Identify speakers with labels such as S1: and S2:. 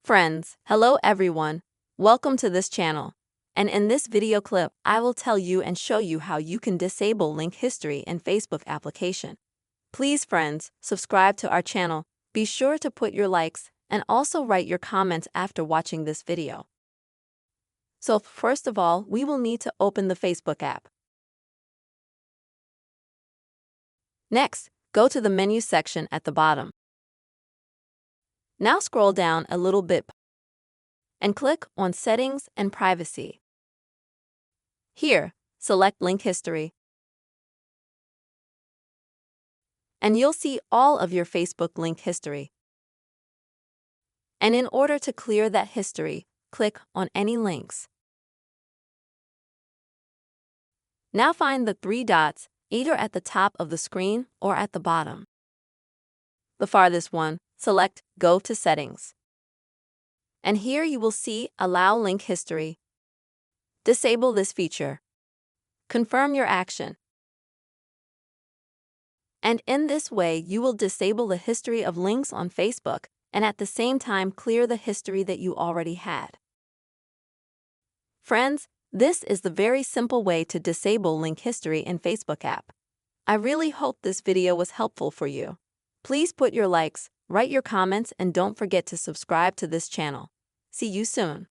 S1: Friends, hello everyone. Welcome to this channel. And in this video clip, I will tell you and show you how you can disable link history in Facebook application. Please friends, subscribe to our channel. Be sure to put your likes and also write your comments after watching this video. So first of all, we will need to open the Facebook app. Next, go to the menu section at the bottom. Now scroll down a little bit and click on Settings and Privacy. Here, select Link History. And you'll see all of your Facebook link history. And in order to clear that history, click on any links. Now find the three dots either at the top of the screen or at the bottom. The farthest one, select Go to Settings. And here you will see Allow Link History. Disable this feature. Confirm your action. And in this way, you will disable the history of links on Facebook and at the same time clear the history that you already had. Friends, this is the very simple way to disable link history in Facebook app. I really hope this video was helpful for you. Please put your likes, write your comments, and don't forget to subscribe to this channel. See you soon.